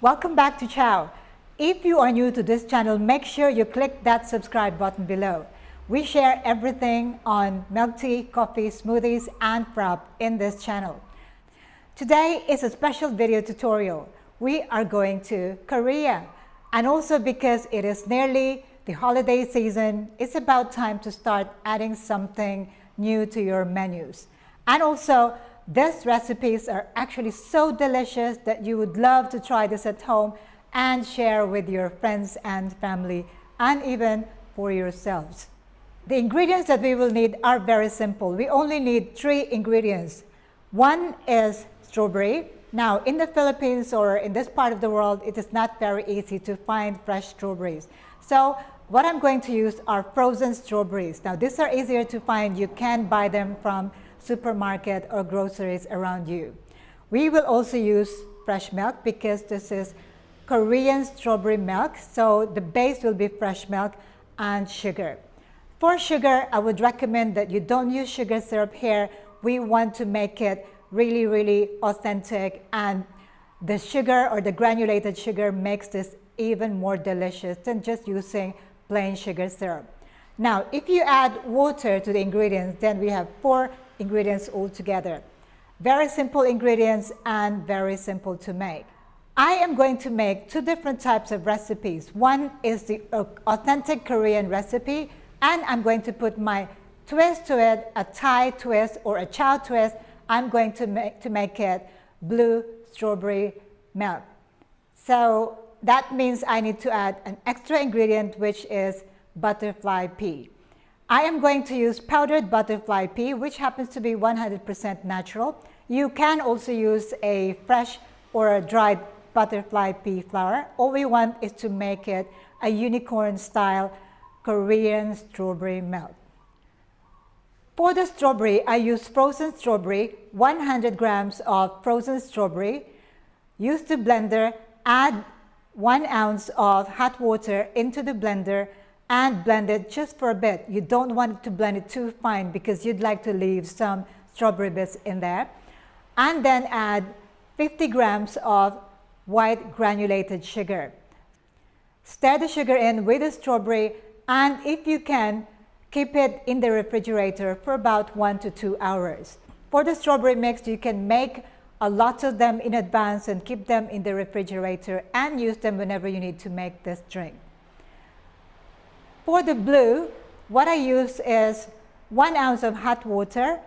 Welcome back to Chao. If you are new to this channel, make sure you click that subscribe button below. We share everything on milk tea, coffee, smoothies, and frap in this channel. Today is a special video tutorial. We are going to Korea. And also because it is nearly the holiday season, it's about time to start adding something new to your menus. And also, these recipes are actually so delicious that you would love to try this at home and share with your friends and family and even for yourselves. The ingredients that we will need are very simple. We only need 3 ingredients. One is strawberry. Now, in the Philippines or in this part of the world, it is not very easy to find fresh strawberries. So what I'm going to use are frozen strawberries. Now, these are easier to find. You can buy them from supermarket or groceries around you. We will also use fresh milk because this is Korean strawberry milk. So the base will be fresh milk and sugar. For sugar, I would recommend that you don't use sugar syrup here. We want to make it really authentic, and the sugar or the granulated sugar makes this even more delicious than just using plain sugar syrup. Now, if you add water to the ingredients, then we have 4 ingredients altogether. Very simple ingredients and very simple to make. I am going to make 2 different types of recipes. One is the authentic Korean recipe, and I'm going to put my twist to it, a Thai twist or a Chao twist. I'm going to make it blue strawberry milk. So that means I need to add an extra ingredient, which is butterfly pea. I am going to use powdered butterfly pea, which happens to be 100% natural. You can also use a fresh or a dried butterfly pea flour. All we want is to make it a unicorn style Korean strawberry milk. For the strawberry, I use frozen strawberry, 100 grams of frozen strawberry. Use the blender, add 1 ounce of hot water into the blender and blend it just for a bit. You don't want to blend it too fine because you'd like to leave some strawberry bits in there. And then add 50 grams of white granulated sugar. Stir the sugar in with the strawberry, and if you can, keep it in the refrigerator for about 1 to 2 hours. For the strawberry mix, you can make a lot of them in advance and keep them in the refrigerator and use them whenever you need to make this drink. For the blue, what I use is 1 ounce of hot water,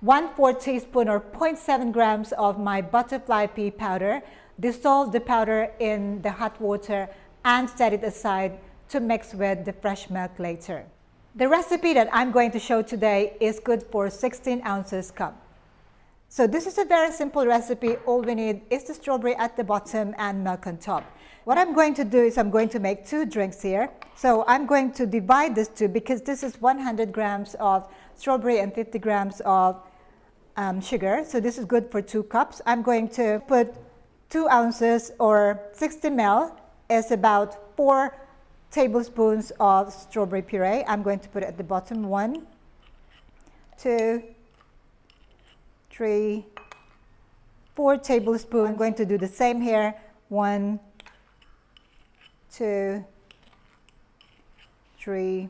1/4 teaspoon or 0.7 grams of my butterfly pea powder. Dissolve the powder in the hot water and set it aside to mix with the fresh milk later. The recipe that I'm going to show today is good for 16 ounces cup. So this is a very simple recipe. All we need is the strawberry at the bottom and milk on top. What I'm going to do is I'm going to make 2 drinks here. So I'm going to divide this 2 because this is 100 grams of strawberry and 50 grams of sugar. So this is good for 2 cups. I'm going to put 2 ounces or 60 ml is about 4 tablespoons of strawberry puree. I'm going to put it at the bottom. 1, 2, 3, 4 tablespoons. I'm going to do the same here. 1, 2, 3,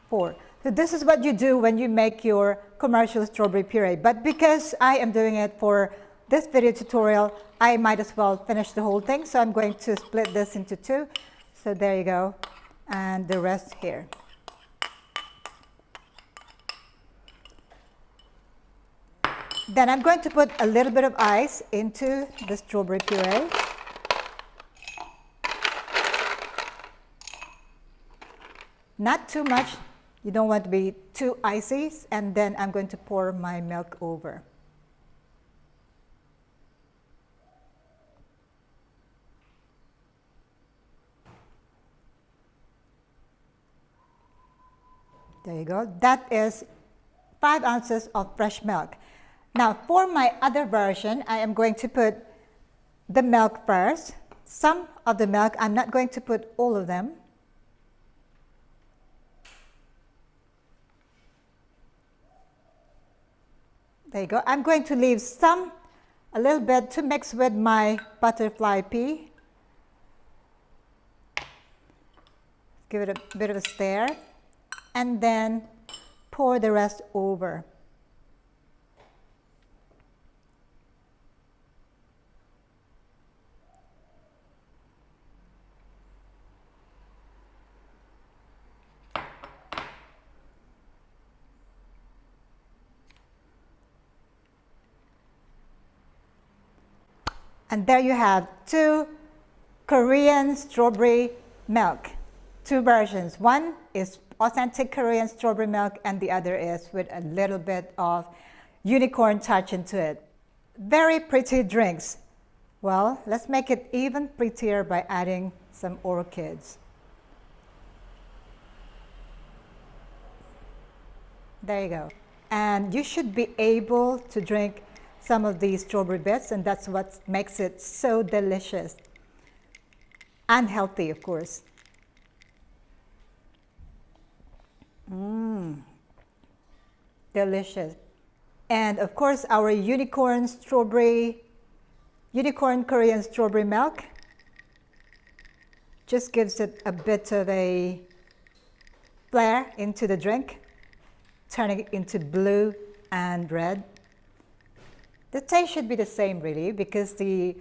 4. So this is what you do when you make your commercial strawberry puree. But because I am doing it for this video tutorial, I might as well finish the whole thing. So I'm going to split this into 2. So there you go, and the rest here. Then I'm going to put a little bit of ice into the strawberry puree. Not too much. You don't want to be too icy. And then I'm going to pour my milk over. There you go. That is 5 ounces of fresh milk. Now, for my other version, I am going to put the milk first. Some of the milk, I'm not going to put all of them. There you go. I'm going to leave some a little bit to mix with my butterfly pea. Give it a bit of a stir, and then pour the rest over. And there you have 2 Korean strawberry milk. 2 versions. One is authentic Korean strawberry milk, and the other is with a little bit of unicorn touch into it. Very pretty drinks. Well, let's make it even prettier by adding some orchids. There you go. And you should be able to drink some of these strawberry bits, and that's what makes it so delicious and healthy, of course. Delicious. And of course, our unicorn Korean strawberry milk just gives it a bit of a flair into the drink, turning it into blue and red. The taste should be the same, really, because the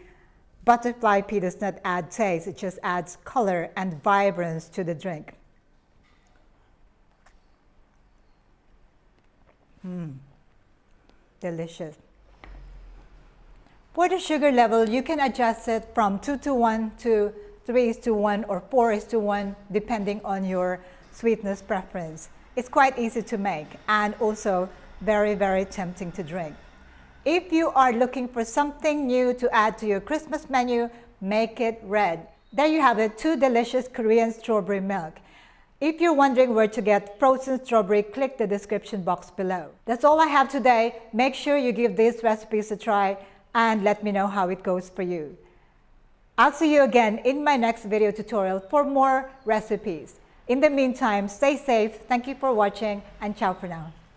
butterfly pea does not add taste, it just adds color and vibrance to the drink. Delicious. For the sugar level, you can adjust it from 2:1 to 3:1 or 4:1, depending on your sweetness preference. It's quite easy to make and also very, very tempting to drink. If you are looking for something new to add to your Christmas menu, make it red. There you have it, 2 delicious Korean strawberry milk. If you're wondering where to get frozen strawberry, click the description box below. That's all I have today. Make sure you give these recipes a try and let me know how it goes for you. I'll see you again in my next video tutorial for more recipes. In the meantime, stay safe. Thank you for watching, and ciao for now.